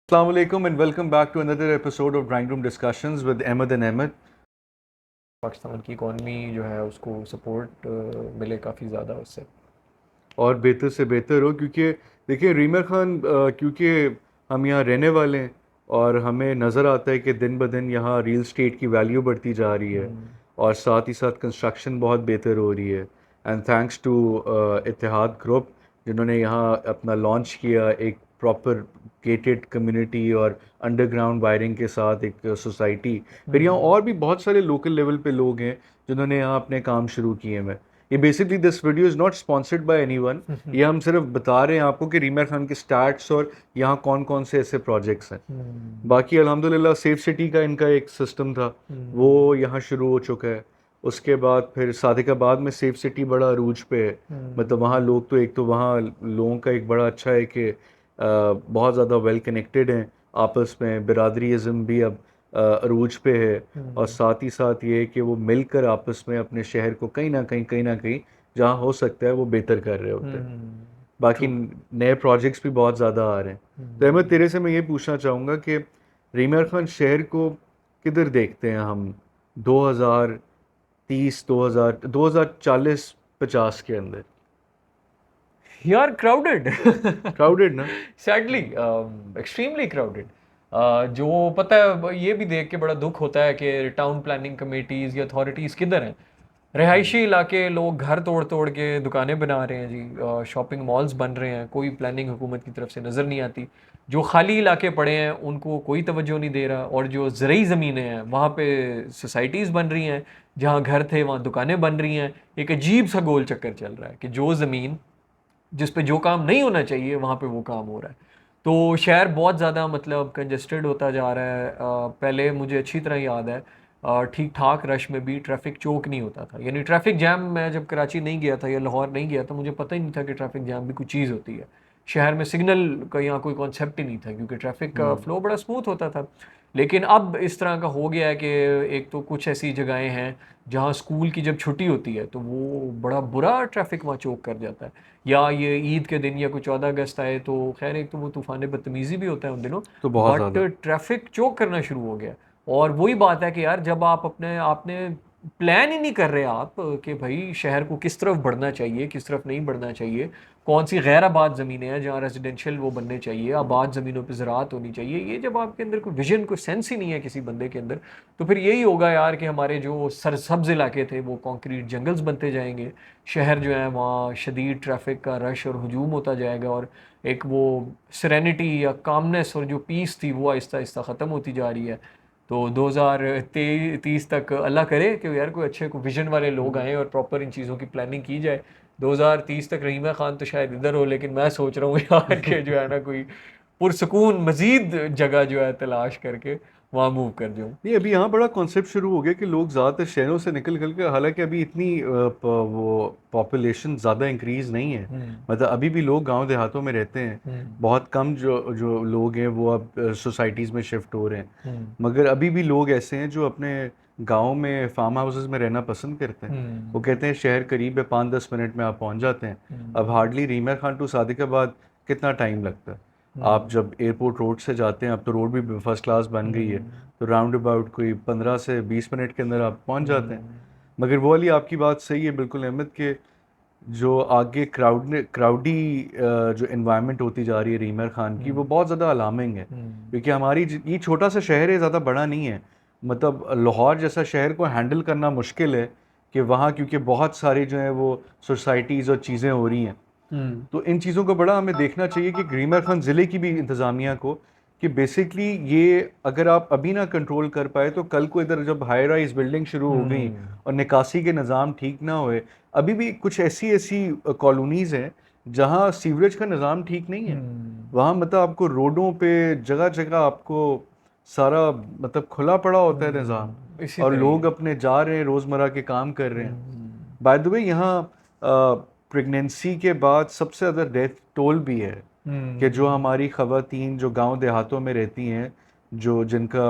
Assalamu alaikum and welcome back to another episode of Drawing Room Discussions with Ahmed and Ahmed. Pakistan की economy जो है उसको support मिले काफ़ी ज़्यादा उससे। और बेहतर से बेहतर हो क्योंकि देखिए रीमर खान क्योंकि हम यहाँ रहने वाले हैं और हमें नज़र आता है कि दिन ब दिन यहाँ रियल स्टेट की वैल्यू बढ़ती जा रही है और साथ ही साथ कंस्ट्रक्शन बहुत बेहतर हो रही है and thanks to Ittehad group जिन्होंने यहाँ अपना लॉन्च किया एक प्रॉपर गेटेड कम्युनिटी और अंडरग्राउंड वायरिंग के साथ एक सोसाइटी। फिर यहाँ और भी बहुत सारे लोकल लेवल पे लोग हैं जिन्होंने यहाँ अपने काम शुरू किए हैं। ये basically this video is not sponsored by anyone, ये हम सिर्फ बता रहे हैं आपको कि रीमर खान के स्टार्ट्स और यहाँ कौन कौन से ऐसे प्रोजेक्ट्स हैं। बाकी अल्हम्दुलिल्लाह सेफ सिटी का इनका एक सिस्टम था वो यहाँ शुरू हो चुका है। उसके बाद फिर सादिकाबाद में सेफ सिटी बड़ा अरूज पे है। मतलब वहाँ लोग तो एक तो वहाँ लोगों का एक बड़ा अच्छा है कि बहुत ज़्यादा वेल कनेक्टेड हैं आपस में, बिरादरीज़म भी अब अरूज पे है और साथ ही साथ ये कि वो मिलकर आपस में अपने शहर को कहीं ना कहीं जहाँ हो सकता है वो बेहतर कर रहे होते हैं। बाकी नए प्रोजेक्ट्स भी बहुत ज़्यादा आ रहे हैं। तो अहमद तेरे से मैं ये पूछना चाहूँगा कि रीमर खान शहर को किधर देखते हैं हम 2030 2040 50 के अंदर? यार क्राउडेड क्राउडेड ना? Sadly extremely crowded. जो पता है ये भी देख के बड़ा दुख होता है कि टाउन प्लानिंग कमेटीज़ या अथॉरिटीज़ किधर हैं। रिहायशी इलाके लोग घर तोड़ तोड़ के दुकानें बना रहे हैं जी, शॉपिंग मॉल्स बन रहे हैं, कोई प्लानिंग हुकूमत की तरफ से नज़र नहीं आती। जो खाली इलाके पड़े हैं उनको कोई तवज्जो नहीं दे रहा, और जो ज़रूरी ज़मीनें हैं वहाँ पे सोसाइटीज़ बन रही हैं, जहाँ घर थे वहाँ दुकानें बन रही हैं। एक अजीब सा गोल चक्कर चल रहा है कि जो ज़मीन जिस पे जो काम नहीं होना चाहिए वहाँ पे वो काम हो रहा है। तो शहर बहुत ज़्यादा मतलब कंजस्टेड होता जा रहा है। पहले मुझे अच्छी तरह याद है, ठीक ठाक रश में भी ट्रैफिक चौक नहीं होता था, यानी ट्रैफिक जैम। मैं जब कराची नहीं गया था या लाहौर नहीं गया था मुझे पता ही नहीं था कि ट्रैफिक जैम भी कोई चीज़ होती है। शहर में सिग्नल का यहाँ कोई कॉन्सेप्ट ही नहीं था क्योंकि ट्रैफिक का फ्लो बड़ा स्मूथ होता था। लेकिन अब इस तरह का हो गया है कि एक तो कुछ ऐसी जगहें हैं जहाँ स्कूल की जब छुट्टी होती है तो वो बड़ा बुरा ट्रैफिक वहाँ चौक कर जाता है। या ये ईद के दिन या कोई 14 अगस्त आए तो खैर एक तो वो तूफ़ान बदतमीज़ी भी होता है उन दिनों, तो बहुत बट ज़्यादा। ट्रैफिक चौक करना शुरू हो गया। और वही बात है कि यार जब आप अपने आपने प्लान ही नहीं कर रहे आप कि भाई शहर को किस तरफ बढ़ना चाहिए किस तरफ नहीं बढ़ना चाहिए, कौन सी गैर आबाद ज़मीनें हैं जहाँ रेजिडेंशियल वो बनने चाहिए, आबाद ज़मीनों पे ज़राअत होनी चाहिए, ये जब आपके अंदर कोई विजन कोई सेंस ही नहीं है किसी बंदे के अंदर, तो फिर यही होगा यार कि हमारे जो सरसब्ज इलाके थे वो कंक्रीट जंगल्स बनते जाएंगे। शहर जो है वहाँ शदीद ट्रैफिक का रश और हुजूम होता जाएगा, और एक वो सरेनिटी या कामनेस और जो पीस थी वो आहिस्ता आहिस्ता ख़त्म होती जा रही है। तो 2030 तक अल्लाह करे कि यार कोई अच्छे को विजन वाले लोग आएँ और प्रॉपर इन चीज़ों की प्लानिंग की जाए। 2030 तक रहीमा खान तो शायद इधर हो, लेकिन मैं सोच रहा हूँ यार कि जो है ना कोई पुरसकून मज़ीद जगह जो है तलाश करके वहाँ मूव कर जाऊँ। नहीं, अभी यहाँ बड़ा कॉन्सेप्ट शुरू हो गया कि लोग ज़्यादातर शहरों से निकल निकल के, हालांकि अभी इतनी वो पॉपुलेशन ज़्यादा इंक्रीज़ नहीं है। मतलब अभी भी लोग गांव देहातों में रहते हैं। बहुत कम जो जो लोग हैं वो अब सोसाइटीज़ में शिफ्ट हो रहे हैं, मगर अभी भी लोग ऐसे हैं जो अपने गांव में फार्म हाउसेस में रहना पसंद करते हैं। वो कहते हैं शहर करीब है, 5-10 मिनट में आप पहुंच जाते हैं। अब हार्डली रीमर खान टू सादिकाबाद कितना टाइम लगता है? आप जब एयरपोर्ट रोड से जाते हैं, अब तो रोड भी फर्स्ट क्लास बन गई है, तो राउंड अबाउट कोई 15 से 20 मिनट के अंदर आप पहुंच जाते हैं। मगर वो वाली आपकी बात सही है बिल्कुल अहमद के जो आगे क्राउडी जो इन्वायरमेंट होती जा रही है रीमर खान की, वो बहुत ज़्यादा अलार्मिंग है। क्योंकि हमारी ये छोटा सा शहर है, ज़्यादा बड़ा नहीं है। मतलब लाहौर जैसा शहर को हैंडल करना मुश्किल है कि वहाँ, क्योंकि बहुत सारी जो है वो सोसाइटीज़ और चीज़ें हो रही हैं। तो इन चीज़ों को बड़ा हमें देखना चाहिए कि रीमर खान ज़िले की भी इंतज़ामिया को, कि बेसिकली ये अगर आप अभी ना कंट्रोल कर पाए तो कल को इधर जब हाई राइज बिल्डिंग शुरू हो गई और निकासी के निज़ाम ठीक ना होए। अभी भी कुछ ऐसी ऐसी कॉलोनीज़ हैं जहाँ सीवरेज का निज़ाम ठीक नहीं है। वहाँ मतलब आपको रोडों पे जगह जगह आपको सारा मतलब खुला पड़ा होता है निज़ाम, इसी और तरह ही लोग है। अपने जा रहे हैं, रोज़मर्रा के काम कर रहे हैं। बाय द वे यहाँ प्रेगनेंसी के बाद सबसे ज़्यादा डेथ टोल भी है कि जो हमारी ख़वातीन जो गांव देहातों में रहती हैं, जो जिनका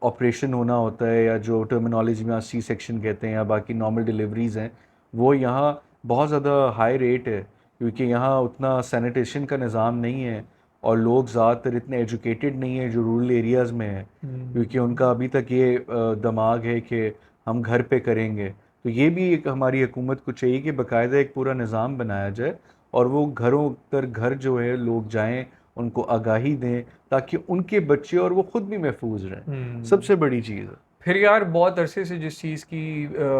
ऑपरेशन होना होता है या जो टर्मिनोलॉजी में सी सेक्शन कहते हैं या बाकी नॉर्मल डिलीवरीज़ हैं, वो यहाँ बहुत ज़्यादा हाई रेट है क्योंकि यहाँ उतना सैनिटेशन का निज़ाम नहीं है और लोग ज़्यादातर इतने एजुकेटेड नहीं है जो रूरल एरियाज़ में है, क्योंकि उनका अभी तक ये दिमाग है कि हम घर पे करेंगे। तो ये भी एक हमारी हुकूमत को चाहिए कि बाकायदा एक पूरा निज़ाम बनाया जाए और वो घरों तर घर जो है लोग जाएं, उनको आगाही दें ताकि उनके बच्चे और वो खुद भी महफूज रहें। सबसे बड़ी चीज़ है। फिर यार बहुत अरसे से जिस चीज़ की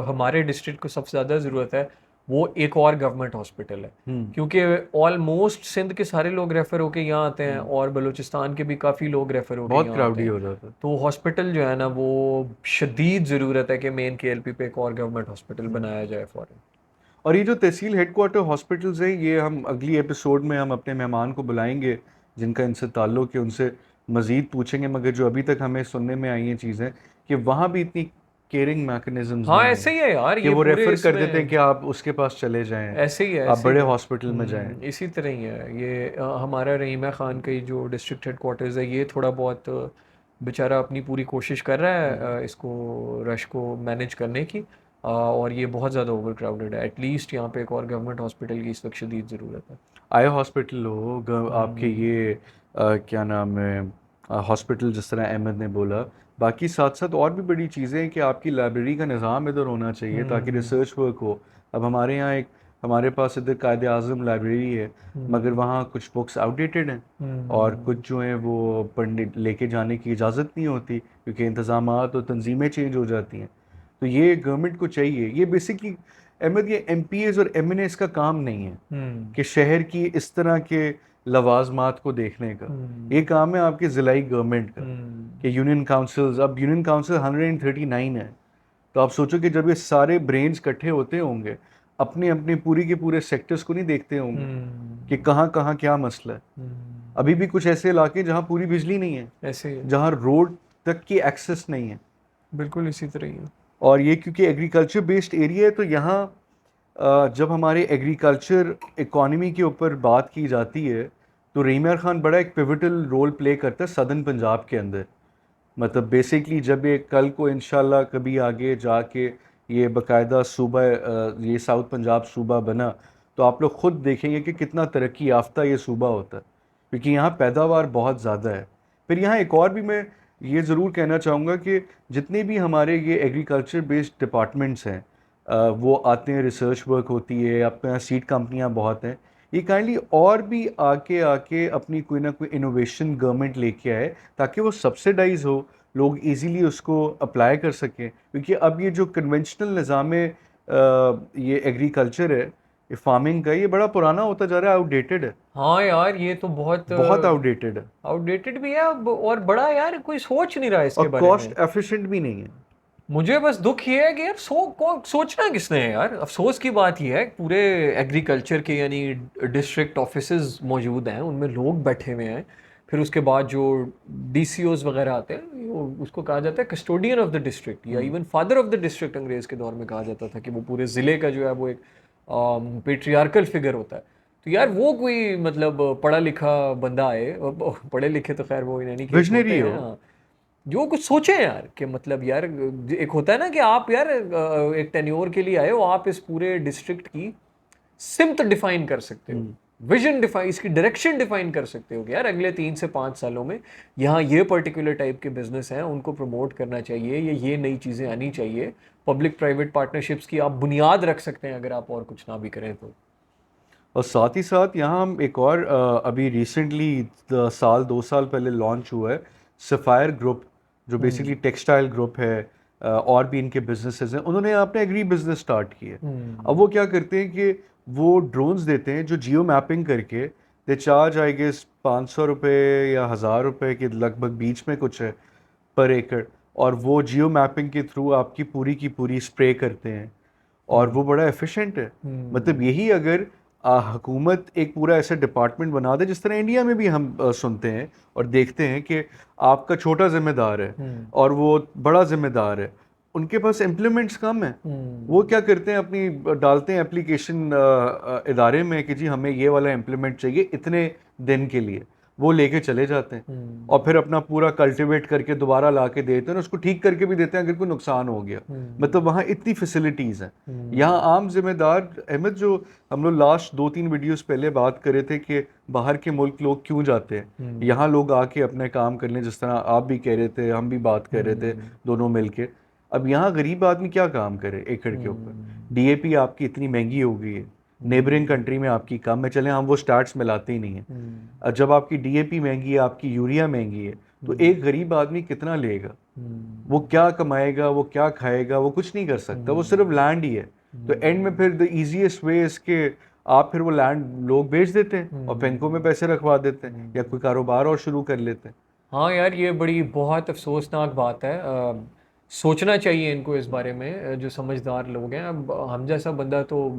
हमारे डिस्ट्रिक्ट को सबसे ज़्यादा ज़रूरत है वो एक और गवर्नमेंट हॉस्पिटल है, क्योंकि ऑलमोस्ट सिंध के सारे लोग रेफ़र होके यहाँ आते हैं और बलूचिस्तान के भी काफ़ी लोग रेफ़र होके बहुत यहाँ आते क्राउडी हैं। हो जाता है। तो हॉस्पिटल जो है ना वो शदीद ज़रूरत है कि मेन KLP पे एक और गवर्नमेंट हॉस्पिटल बनाया जाए फ़ौरन। और ये जो तहसील हेडक्वार्टर हॉस्पिटल्स हैं, ये हम अगली एपिसोड में हम अपने मेहमान को बुलाएंगे जिनका इनसे ताल्लुक़ है, उनसे मज़ीद पूछेंगे। मगर जो अभी तक हमें सुनने में आई हैं चीज़ें कि वहाँ भी इतनी केयरिंग मैकेनिज्म्स हाँ नहीं ऐसे ही है यार, है कि ये वो पूरे रेफ़र कर देते हैं इसमें कि आप उसके पास चले जाएं, ऐसे ही है, आप ऐसे ही बड़े है। हॉस्पिटल में जाएं। इसी तरह ही है ये। हमारा रहीमा खान का ही जो डिस्ट्रिक्ट हेडक्वार्टर्स है ये थोड़ा बहुत बेचारा अपनी पूरी कोशिश कर रहा है इसको रश को मैनेज करने की, और ये बहुत ज़्यादा ओवर क्राउडेड है। एटलीस्ट यहाँ पे एक और गवर्नमेंट हॉस्पिटल की इस वक्त शदीद ज़रूरत है। आया हॉस्पिटल हो आपके ये क्या नाम है हॉस्पिटल, जिस तरह अहमद ने बोला, बाकी साथ साथ और भी बड़ी चीज़ें हैं कि आपकी लाइब्रेरी का निज़ाम इधर होना चाहिए ताकि रिसर्च वर्क हो। अब हमारे यहाँ एक हमारे पास इधर कायदे आज़म लाइब्रेरी है, मगर वहाँ कुछ बुक्स आउटडेटेड हैं और कुछ जो हैं वो पढ़ने लेके जाने की इजाज़त नहीं होती क्योंकि इंतज़ामात और तंजीमें चेंज हो जाती हैं। तो ये गवर्नमेंट को चाहिए, ये बेसिकली अहमद ये MPs और MNAs का काम नहीं है कि शहर की इस तरह के लवाजमात को देखने का। ये काम है आपके ज़िलाई गवर्नमेंट का कि यूनियन काउंसिल्स, अब यूनियन काउंसिल 139 है, तो आप सोचो कि जब ये सारे ब्रेन्स इकट्ठे होते होंगे अपने अपने पूरी के पूरे सेक्टर्स को नहीं देखते होंगे कि कहाँ कहाँ क्या मसला है। अभी भी कुछ ऐसे इलाके जहाँ पूरी बिजली नहीं है, ऐसे ही है, जहाँ रोड तक की एक्सेस नहीं है। बिल्कुल इसी तरह ही है। और ये क्योंकि एग्रीकल्चर बेस्ड एरिया है, तो यहाँ जब हमारे एग्रीकल्चर इकॉनमी के ऊपर बात की जाती है तो रहीमा खान बड़ा एक पिवटल रोल प्ले करता है सदर्न पंजाब के अंदर। मतलब बेसिकली जब ये कल को इंशाल्लाह कभी आगे जाके ये बाकायदा सूबा ये साउथ पंजाब सूबा बना तो आप लोग ख़ुद देखेंगे कि कितना तरक्की याफ्ता ये सूबा होता है, क्योंकि यहाँ पैदावार बहुत ज़्यादा है। फिर यहाँ एक और भी मैं ये ज़रूर कहना चाहूँगा कि जितने भी हमारे ये एग्रीकल्चर बेस्ड डिपार्टमेंट्स हैं वो आते हैं, रिसर्च वर्क होती है, आपके यहाँ सीड कंपनियाँ बहुत हैं, ये काइंडली और भी आके आके अपनी कोई ना कोई इनोवेशन गवर्नमेंट लेके आए ताकि वो सब्सिडाइज हो, लोग इजीली उसको अप्लाई कर सकें। क्योंकि अब ये जो कन्वेंशनल निज़ाम ये एग्रीकल्चर है, ये फार्मिंग का, ये बड़ा पुराना होता जा रहा है, आउटडेटेड है, हाँ यार ये तो बहुत बहुत आउटडेटेड है आउटडेटेड भी है और बड़ा यार कोई सोच नहीं रहा इसके और बारे में। कॉस्ट एफिशिएंट भी नहीं है। मुझे बस दुख ये है कि यार सोचना किसने है यार। अफसोस की बात ये है पूरे एग्रीकल्चर के यानी डिस्ट्रिक्ट ऑफिसेज मौजूद हैं, उनमें लोग बैठे हुए हैं। फिर उसके बाद जो DCOs वगैरह आते हैं उसको कहा जाता है कस्टोडियन ऑफ द डिस्ट्रिक्ट या even father of the district अंग्रेज़ के दौर में कहा जाता था कि वो पूरे ज़िले का जो है वो एक पेट्रियार्कल फिगर होता है। तो यार वो कोई मतलब पढ़ा लिखा बंदा आए, पढ़े लिखे तो खैर वो यानी कि होते विजनरी हैं, हो। हाँ, जो कुछ सोचे यार कि मतलब यार एक होता है ना कि आप यार एक टेन्योर के लिए आए हो, आप इस पूरे डिस्ट्रिक्ट की सिम्त डिफाइन कर सकते हो, विजन डिफाइन, इसकी डायरेक्शन डिफाइन कर सकते हो कि यार अगले 3 से 5 सालों में यहाँ ये पर्टिकुलर टाइप के बिजनेस हैं, उनको प्रमोट करना चाहिए, ये नई चीज़ें आनी चाहिए। पब्लिक प्राइवेट पार्टनरशिप्स की आप बुनियाद रख सकते हैं अगर आप और कुछ ना भी करें तो। और साथ ही साथ यहाँ हम एक और अभी रिसेंटली साल 2 साल पहले लॉन्च हुआ है सफ़ायर ग्रुप, जो बेसिकली टेक्सटाइल ग्रुप है, और भी इनके बिजनेसेस हैं। उन्होंने अपने एग्री बिजनेस स्टार्ट किए। अब वो क्या करते हैं कि वो ड्रोन्स देते हैं जो जियो मैपिंग करके दे चार्ज आई गेस 500 रुपये या 1000 रुपये के लगभग बीच में कुछ है पर एकड़, और वो जियो मैपिंग के थ्रू आपकी की पूरी स्प्रे करते हैं और वो बड़ा एफिशिएंट है। मतलब यही अगर हुकूमत एक पूरा ऐसा डिपार्टमेंट बना दे, जिस तरह इंडिया में भी हम सुनते हैं और देखते हैं कि आपका छोटा जिम्मेदार है और वो बड़ा जिम्मेदार है, उनके पास इम्प्लीमेंट्स कम है। वो क्या करते हैं, अपनी डालते हैं एप्लीकेशन इदारे में कि जी हमें ये वाला इम्प्लीमेंट चाहिए इतने दिन के लिए, वो लेके चले जाते हैं और फिर अपना पूरा कल्टीवेट करके दोबारा ला के देते हैं, उसको ठीक करके भी देते हैं अगर कोई नुकसान हो गया। मतलब वहाँ इतनी फैसिलिटीज़ हैं। यहाँ आम जिम्मेदार अहमद, जो हम लोग लास्ट 2-3 वीडियोस पहले बात कर रहे थे कि बाहर के मुल्क लोग क्यों जाते हैं, यहाँ लोग आके अपने काम कर लें, जिस तरह आप भी कह रहे थे, हम भी बात कर रहे थे दोनों मिलके। अब यहाँ गरीब आदमी क्या काम करे एकड़ के ऊपर? डीएपी आपकी इतनी महंगी हो गई है, नेबरिंग कंट्री में आपकी कम है, चले हम वो स्टार्ट्स मिलाते ही नहीं है। जब आपकी डीएपी महंगी है, आपकी यूरिया महंगी है, तो एक गरीब आदमी कितना लेगा? वो क्या कमाएगा, वो क्या खाएगा? वो कुछ नहीं कर सकता, वो सिर्फ लैंड ही है। तो एंड में फिर द इजीएस्ट वे इसके, आप फिर वो लैंड लोग बेच देते हैं और बैंकों में पैसे रखवा देते हैं या कोई कारोबार और शुरू कर लेते हैं। हाँ यार, ये बड़ी बहुत अफसोसनाक बात है। सोचना चाहिए इनको इस बारे में, जो समझदार लोग हैं। अब हम जैसा बंदा तो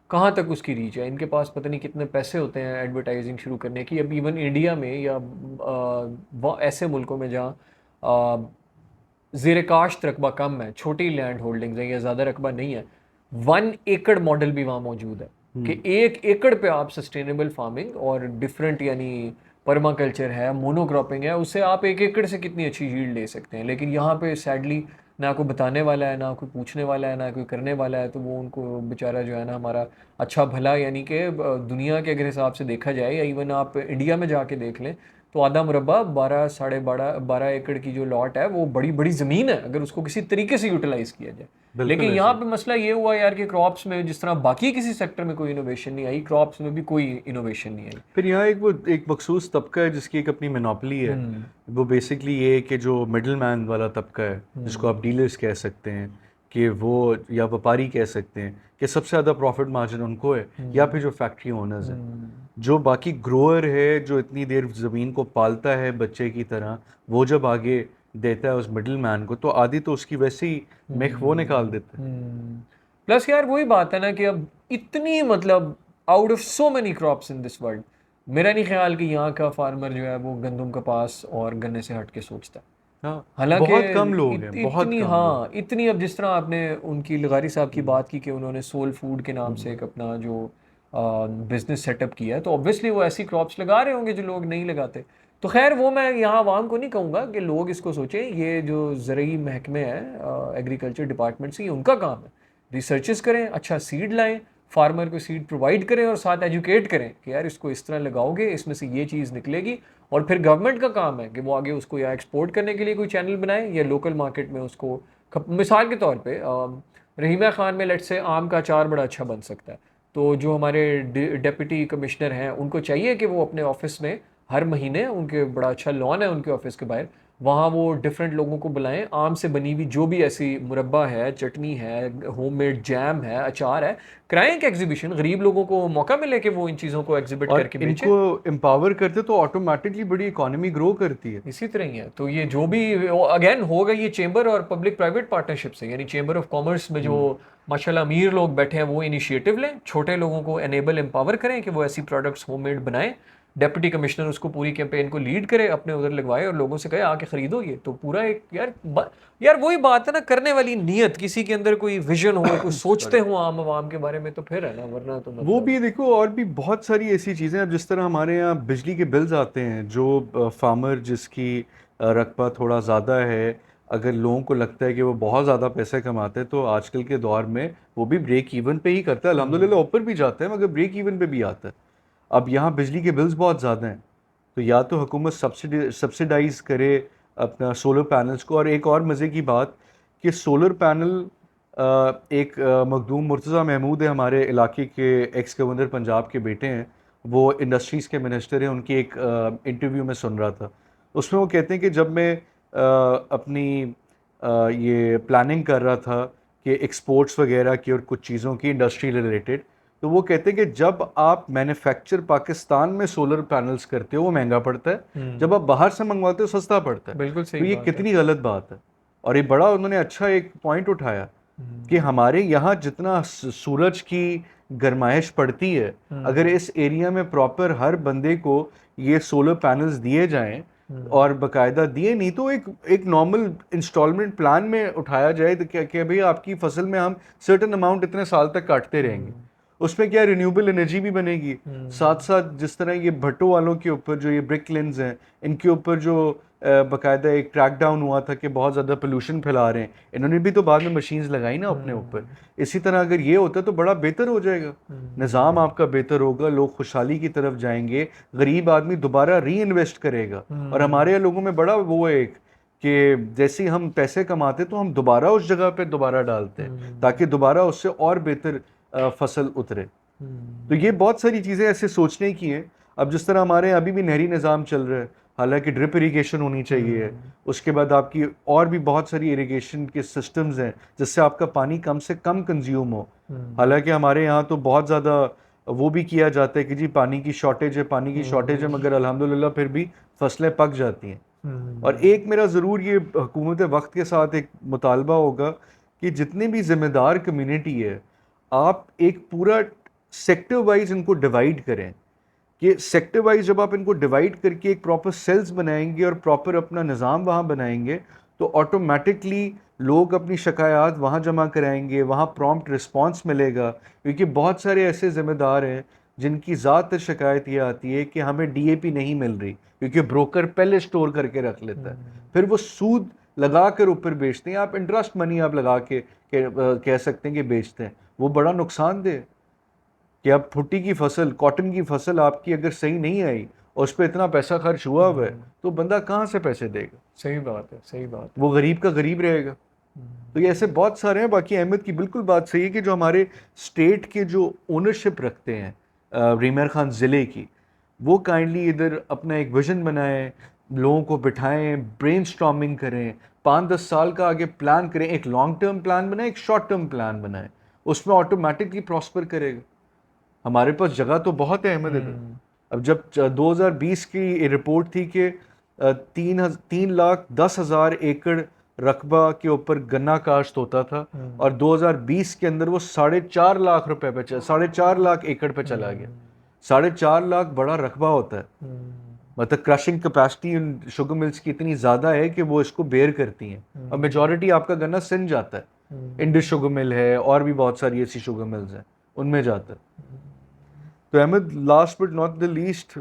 कहाँ तक उसकी रीच है? इनके पास पता नहीं कितने पैसे होते हैं एडवर्टाइजिंग शुरू करने की। अब इवन इंडिया में या ऐसे मुल्कों में जहाँ ज़ेर काश्त रकबा कम है, छोटी लैंड होल्डिंग्स हैं या ज़्यादा रकबा नहीं है, 1 एकड़ मॉडल भी वहाँ मौजूद है कि 1 एकड़ पे आप सस्टेनेबल फार्मिंग और डिफरेंट, यानी परमाकल्चर है, मोनोक्रॉपिंग है, उससे आप 1 एकड़ से कितनी अच्छी यील्ड ले सकते हैं। लेकिन यहाँ पे सैडली ना कोई बताने वाला है, ना कोई पूछने वाला है, ना कोई करने वाला है। तो वो उनको बेचारा जो है ना, हमारा अच्छा भला, यानी कि दुनिया के अगर हिसाब से देखा जाए या इवन आप इंडिया में जाके देख लें, तो आधा मुरब्बा 12 साढ़े 12 एकड़ की जो लॉट है, वो बड़ी बड़ी ज़मीन है अगर उसको किसी तरीके से यूटिलाइज किया जाए। लेकिन यहाँ पे मसला ये हुआ यार कि क्रॉप्स में जिस तरह बाकी किसी सेक्टर में कोई इनोवेशन नहीं आई, क्रॉप्स में भी कोई इनोवेशन नहीं आई। फिर यहाँ एक मखसूस तबका है जिसकी एक अपनी मोनोपोली है। वो बेसिकली ये कि जो मिडिल मैन वाला तबका है, जिसको आप डीलर्स कह सकते हैं, कि वो या व्यापारी कह सकते हैं, कि सबसे ज़्यादा प्रॉफिट मार्जिन उनको है, या फिर जो फैक्ट्री ओनर्स हैं। जो बाकी ग्रोअर है जो इतनी देर ज़मीन को पालता है बच्चे की तरह, वो जब आगे देता है उस मिडिल मैन को, तो आधी तो उसकी वैसे ही मेख वो निकाल देता है। प्लस यार वही बात है ना कि अब इतनी, मतलब out of so many crops in this world, मेरा नहीं ख्याल कि यहाँ का फार्मर जो है वो गंदम, कपास और गन्ने से हट के सोचता है। हाँ, हालांकि बहुत कम लोग हैं, बहुत इतनी, कम लोग। हाँ इतनी, अब जिस तरह आपने उनकी लगारी साहब की बात की कि उन्होंने सोल फूड के नाम से एक अपना जो बिजनेस सेटअप किया है, तो ऑब्वियसली वो ऐसी क्रॉप्स लगा रहे होंगे जो लोग नहीं लगाते। तो खैर वो मैं यहाँ आवाम को नहीं कहूँगा कि लोग इसको सोचें, ये जो ज़रूरी महकमे हैं एग्रीकल्चर डिपार्टमेंट से, ये उनका काम है। रिसर्चेस करें, अच्छा सीड लाएं, फार्मर को सीड प्रोवाइड करें और साथ एजुकेट करें कि यार इसको इस तरह लगाओगे, इसमें से ये चीज़ निकलेगी। और फिर गवर्नमेंट का काम है कि वो आगे उसको या एक्सपोर्ट करने के लिए कोई चैनल बनाए या लोकल मार्केट में उसको मिसाल के तौर पे रहीमा खान में लेट से आम का अचार बड़ा अच्छा बन सकता है। तो जो हमारे डिप्टी कमिश्नर हैं, उनको चाहिए कि वो अपने ऑफिस में हर महीने, उनके बड़ा अच्छा लॉन है उनके ऑफिस के बाहर, वहाँ वो डिफरेंट लोगों को बुलाएं, आम से बनी हुई जो भी ऐसी मुरब्बा है, चटनी है, होममेड जैम है, अचार है, कराएं एक एग्जीबिशन, गरीब लोगों को मौका मिले कि वो इन चीज़ों को एग्जिबिट करके बेचें। इनको एम्पावर करते तो ऑटोमेटिकली बड़ी इकोनॉमी ग्रो करती है। इसी तरह ही है। तो ये जो भी अगेन होगा, ये चेंबर और पब्लिक प्राइवेट पार्टनरशिप से, यानी चेंबर ऑफ कॉमर्स में जो माशाल्लाह अमीर लोग बैठे हैं वो इनिशिएटिव लें, छोटे लोगों को एनेबल एम्पावर करें कि वो ऐसी प्रोडक्ट्स होममेड बनाएं। डेप्यूटी कमिश्नर उसको पूरी कैंपेन को लीड करे, अपने उधर लगवाए और लोगों से कहे आके खरीदो। ये तो पूरा एक यार वही बात है ना, करने वाली नीयत, किसी के अंदर कोई विजन हो, कोई सोचते हो आम आवाम के बारे में, तो फिर है ना, वरना तो वो भी देखो, और भी बहुत सारी ऐसी चीज़ें। अब जिस तरह हमारे यहाँ बिजली के बिल्स आते हैं, जो फार्मर जिसकी रकबा थोड़ा ज़्यादा है, अगर लोगों को लगता है कि वो बहुत ज़्यादा पैसे कमाते हैं, तो आजकल के दौर में वो भी ब्रेक इवन पे ही करता है। अल्हम्दुलिल्लाह ऊपर भी जाता है, मगर ब्रेक इवन पे भी आता है। अब यहाँ बिजली के बिल्स बहुत ज़्यादा हैं, तो या तो हुकूमत सब्सिडाइज़ करे अपना सोलर पैनल्स को। और एक और मज़े की बात कि सोलर पैनल, एक मखदूम मुर्तज़ा महमूद है, हमारे इलाके के एक्स गवर्नर पंजाब के बेटे हैं, वो इंडस्ट्रीज़ के मिनिस्टर हैं। उनकी एक इंटरव्यू में सुन रहा था, उसमें वो कहते हैं कि जब मैं अपनी ये प्लानिंग कर रहा था कि एक्सपोर्ट्स वगैरह की और कुछ चीज़ों की इंडस्ट्री रिलेटेड, तो वो कहते हैं कि जब आप मैन्युफैक्चर पाकिस्तान में सोलर पैनल्स करते हो वो महंगा पड़ता है, जब आप बाहर से मंगवाते हो सस्ता पड़ता है। बिल्कुल तो सही ये बात है। कितनी गलत बात है। और ये बड़ा उन्होंने अच्छा एक पॉइंट उठाया कि हमारे यहाँ जितना सूरज की गर्माइश पड़ती है, अगर इस एरिया में प्रॉपर हर बंदे को ये सोलर पैनल्स दिए जाएं और बाकायदा दिए, नहीं तो एक नॉर्मल इंस्टॉलमेंट प्लान में उठाया जाए, तो क्या क्या भाई आपकी फसल में हम सर्टेन अमाउंट इतने साल तक काटते रहेंगे, उसमें क्या रिन्यूएबल एनर्जी भी बनेगी, साथ साथ जिस तरह ये भट्टों वालों के ऊपर जो ये ब्रिक लिन्स हैं, इनके ऊपर जो बाकायदा एक क्रैकडाउन हुआ था कि बहुत ज़्यादा पोल्यूशन फैला रहे हैं, इन्होंने भी तो बाद में मशीन्स लगाई ना अपने ऊपर। इसी तरह अगर ये होता तो बड़ा बेहतर हो जाएगा, निज़ाम आपका बेहतर होगा, लोग खुशहाली की तरफ जाएंगे, गरीब आदमी दोबारा री इन्वेस्ट करेगा। और हमारे यहाँ लोगों में बड़ा वो है एक कि जैसे ही हम पैसे कमाते तो हम दोबारा उस जगह पे दोबारा डालते हैं ताकि दोबारा उससे और बेहतर फसल उतरे। तो ये बहुत सारी चीज़ें ऐसे सोचने की हैं। अब जिस तरह हमारे यहाँ अभी भी नहरी निज़ाम चल रहा है, हालांकि ड्रिप इरिगेशन होनी चाहिए, उसके बाद आपकी और भी बहुत सारी इरिगेशन के सिस्टम्स हैं जिससे आपका पानी कम से कम कंज्यूम हो। हालांकि हमारे यहाँ तो बहुत ज़्यादा वो भी किया जाता है कि जी पानी की शॉर्टेज है, पानी की शॉर्टेज है, मगर अल्हम्दुलिल्लाह फिर भी फसलें पक जाती हैं। और एक मेरा ज़रूर ये हुकूमत वक्त के साथ एक मुतालबा होगा कि जितने भी ज़िम्मेदार कम्युनिटी है, आप एक पूरा सेक्टर वाइज इनको डिवाइड करें कि सेक्टर वाइज जब आप इनको डिवाइड करके एक प्रॉपर सेल्स बनाएंगे और प्रॉपर अपना निज़ाम वहाँ बनाएंगे तो ऑटोमेटिकली लोग अपनी शिकायत वहाँ जमा कराएंगे, वहाँ प्रॉम्प्ट रिस्पांस मिलेगा। क्योंकि बहुत सारे ऐसे ज़िम्मेदार हैं जिनकी ज़्यादातर शिकायत ये आती है कि हमें डीएपी नहीं मिल रही, क्योंकि ब्रोकर पहले स्टोर करके रख लेता है, फिर वो सूद लगा कर ऊपर बेचते हैं। आप इंटरेस्ट मनी आप लगा के कह सकते हैं कि बेचते हैं, वो बड़ा नुकसानदेह। कि अब भुट्टी की फसल, कॉटन की फसल आपकी अगर सही नहीं आई और उस पर इतना पैसा खर्च हुआ हुआ है तो बंदा कहाँ से पैसे देगा? सही बात है, सही बात है। वो गरीब का गरीब रहेगा। तो ये ऐसे बहुत सारे हैं। बाकी अहमद की बिल्कुल बात सही है कि जो हमारे स्टेट के जो ओनरशिप रखते हैं रीमर खान ज़िले की, वो काइंडली इधर अपना एक विजन बनाएं, लोगों को बिठाएं, ब्रेनस्टॉर्मिंग करें, 5-10 साल का आगे प्लान करें, एक लॉन्ग टर्म प्लान बनाएं, एक शॉर्ट टर्म प्लान बनाएं, उसमें ऑटोमेटिकली प्रॉस्पर करेगा। हमारे पास जगह तो बहुत है अहमद इधर। अब जब 2020 की रिपोर्ट थी कि 3,10,000 एकड़ रकबा के ऊपर गन्ना काश्त होता था और 2020 के अंदर वो 4.5 लाख रुपए पे 4.5 लाख एकड़ पे चला गया। 4.5 लाख बड़ा रकबा होता है। मतलब क्रशिंग कैपेसिटी शुगर मिल्स की इतनी ज़्यादा है कि वो इसको बेयर करती हैं और मेजॉरिटी आपका गन्ना सिंध जाता है। इंडस शुगर मिल है और भी बहुत सारी ऐसी शुगर मिल्स हैं, उनमें जाता है। तो Ahmad last but not the least,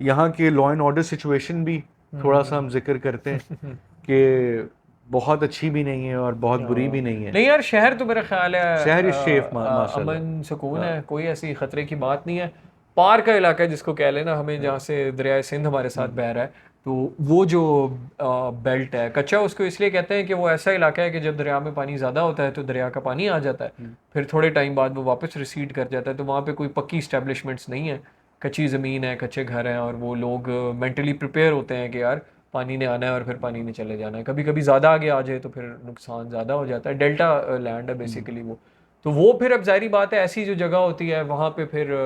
यहाँ के लॉ एंड ऑर्डर सिचुएशन भी थोड़ा सा हम जिक्र करते हैं कि बहुत अच्छी भी नहीं है और बहुत बुरी भी नहीं है। नहीं यार, शहर तो मेरा ख्याल है शहर इज सेफ माशाल्लाह, अमन सुकून है, कोई ऐसी खतरे की बात नहीं है। पार का इलाका है जिसको कह लेना हमें, जहाँ से दरिया सिंध हमारे साथ बह रहा है, तो वो जो बेल्ट है कच्चा, उसको इसलिए कहते हैं कि वो ऐसा इलाका है कि जब दरिया में पानी ज़्यादा होता है तो दरिया का पानी आ जाता है, फिर थोड़े टाइम बाद वो वापस रिसीड कर जाता है। तो वहाँ पे कोई पक्की इस्टेब्लिशमेंट्स नहीं है, कच्ची ज़मीन है, कच्चे घर हैं, और वो लोग मेंटली प्रिपेयर होते हैं कि यार पानी ने आना है और फिर पानी ने चले जाना है। कभी कभी ज़्यादा आगे आ जाए तो फिर नुकसान ज़्यादा हो जाता है। डेल्टा लैंड है बेसिकली वो। तो वो फिर अब जाहिर बात है, ऐसी जो जगह होती है वहाँ पे फिर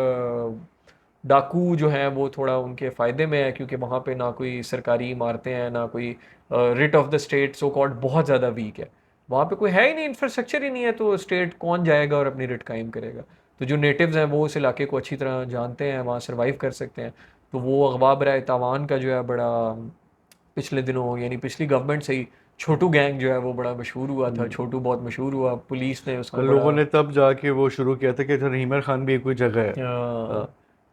डाकू जो हैं वो थोड़ा उनके फ़ायदे में है, क्योंकि वहाँ पे ना कोई सरकारी इमारतें हैं, ना कोई writ of the state so called बहुत ज़्यादा वीक है। वहाँ पे कोई है ही नहीं, इंफ्रास्ट्रक्चर ही नहीं है, तो स्टेट कौन जाएगा और अपनी रिट कायम करेगा। तो जो नेटिव्स हैं वो उस इलाके को अच्छी तरह जानते हैं, वहाँ सर्वाइव कर सकते हैं। तो वो अगवा बराए तावान का जो है बड़ा पिछले दिनों, यानी पिछली गवर्नमेंट से ही छोटू गैंग जो है वो बड़ा मशहूर हुआ था। छोटू बहुत मशहूर हुआ, पुलिस ने उसको लोगों ने तब जाके वो शुरू किया था कि रहीमर खान भी कोई जगह है।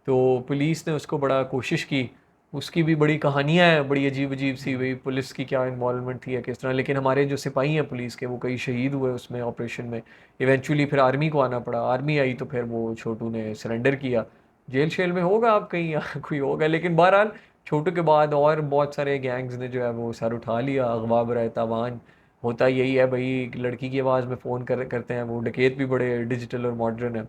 तो पुलिस ने उसको बड़ा कोशिश की, उसकी भी बड़ी कहानियाँ हैं, बड़ी अजीब अजीब सी, वही पुलिस की क्या इन्वॉल्वमेंट थी या किस तरह। लेकिन हमारे जो सिपाही हैं पुलिस के, वो कई शहीद हुए उसमें ऑपरेशन में। इवेंचुअली फिर आर्मी को आना पड़ा, आर्मी आई तो फिर वो छोटू ने सरेंडर किया। जेल शेल में होगा आप कहीं या कोई होगा, लेकिन बहरहाल छोटू के बाद और बहुत सारे गैंग्स ने जो है वो सर उठा लिया। अगवा बराए तावान होता यही है भाई, लड़की की आवाज़ में फ़ोन करते हैं। वो डकैत भी बड़े डिजिटल और मॉडर्न है।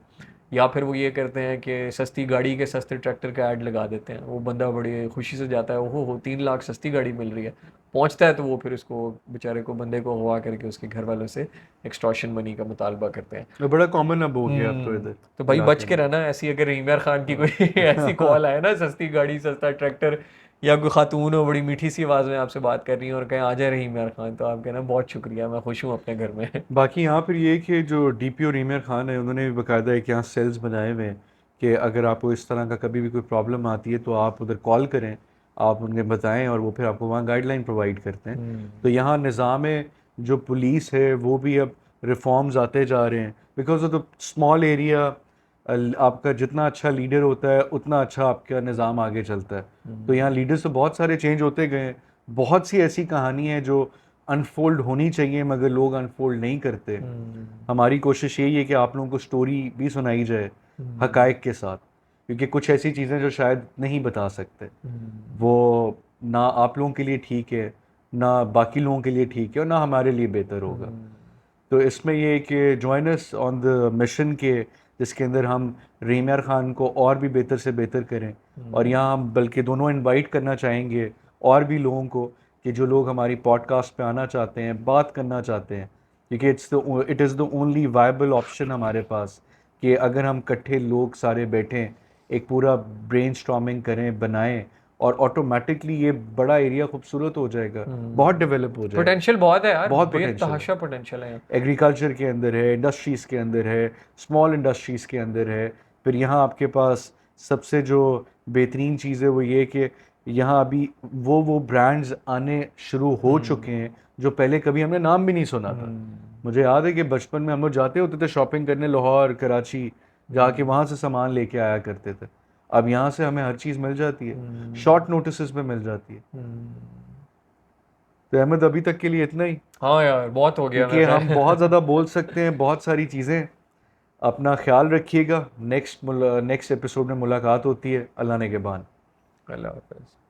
या फिर वो ये करते हैं कि सस्ती गाड़ी के सस्ते ट्रैक्टर का ऐड लगा देते हैं। वो बंदा बड़ी खुशी से जाता है, ओहो 3 लाख सस्ती गाड़ी मिल रही है, पहुंचता है तो वो फिर उसको बेचारे को, बंदे को अगवा करके उसके घर वालों से एक्सटॉर्शन मनी का मुतालबा करते हैं। तो बड़ा कॉमन अब हो गया अब तो इधर। तो भाई बच के रहना ऐसी, अगर रीमर खान की कोई ऐसी कॉल आए ना, सस्ती गाड़ी सस्ता ट्रैक्टर, या कोई खातून हो बड़ी मीठी सी आवाज़ में आपसे बात कर रही है और कहें आ जाए रहीमर खान, तो आप कहना बहुत शुक्रिया, मैं खुश हूँ अपने घर में। बाकी यहाँ पर ये कि जो डीपीओ रीमर खान है, उन्होंने भी बाकायदा एक यहाँ सेल्स बनाए हुए हैं कि अगर आपको इस तरह का कभी भी कोई प्रॉब्लम आती है तो आप उधर कॉल करें, आप उन्हें बताएं और वो फिर आपको वहाँ गाइडलाइन प्रोवाइड करते हैं। तो यहाँ निज़ाम जो पुलिस है वो भी अब रिफॉर्म्स आते जा रहे हैं because of the small area, आपका जितना अच्छा लीडर होता है उतना अच्छा आपका निज़ाम आगे चलता है। तो यहाँ लीडर से बहुत सारे चेंज होते गए हैं। बहुत सी ऐसी कहानी है जो अनफोल्ड होनी चाहिए मगर लोग अनफोल्ड नहीं करते। हमारी कोशिश यही है कि आप लोगों को स्टोरी भी सुनाई जाए हकायक के साथ, क्योंकि कुछ ऐसी चीज़ें जो शायद नहीं बता सकते, वो ना आप लोगों के लिए ठीक है, ना बाकी लोगों के लिए ठीक है, और ना हमारे लिए बेहतर होगा। तो इसमें ये है कि join us on the mission के, जिसके अंदर हम रहीम यार खान को और भी बेहतर से बेहतर करें। और यहाँ हम बल्कि दोनों इनवाइट करना चाहेंगे और भी लोगों को, कि जो लोग हमारी पॉडकास्ट पे आना चाहते हैं, बात करना चाहते हैं, क्योंकि it is the only viable option हमारे पास, कि अगर हम इकट्ठे लोग सारे बैठें, एक पूरा ब्रेनस्टॉर्मिंग करें, बनाएं, और ऑटोमेटिकली ये बड़ा एरिया खूबसूरत हो जाएगा, बहुत डेवलप हो जाएगा। पोटेंशियल बहुत है यार, बहुत पोटेंशियल बेतहाशा पोटेंशियल है। एग्रीकल्चर के अंदर है, इंडस्ट्रीज़ के अंदर है, स्मॉल इंडस्ट्रीज़ के अंदर है। फिर यहाँ आपके पास सबसे जो बेहतरीन चीज़ है वो ये कि यहाँ अभी वो ब्रांड्स आने शुरू हो चुके हैं जो पहले कभी हमने नाम भी नहीं सुना था। मुझे याद है कि बचपन में हम लोग जाते होते थे शॉपिंग करने, लाहौर, कराची, जाके वहाँ से सामान लेके आया करते थे। अब यहाँ से हमें हर चीज़ मिल जाती है, शॉर्ट नोटिस पे मिल जाती है। तो अहमद, अभी तक के लिए इतना ही, हाँ यार बहुत हो गया क्योंकि हम बहुत वैसे। ज़्यादा बोल सकते हैं बहुत सारी चीज़ें। अपना ख्याल रखिएगा। नेक्स्ट एपिसोड में मुलाकात होती है। अल्लाह ने के बाद। अल्लाह हाफ़िज़।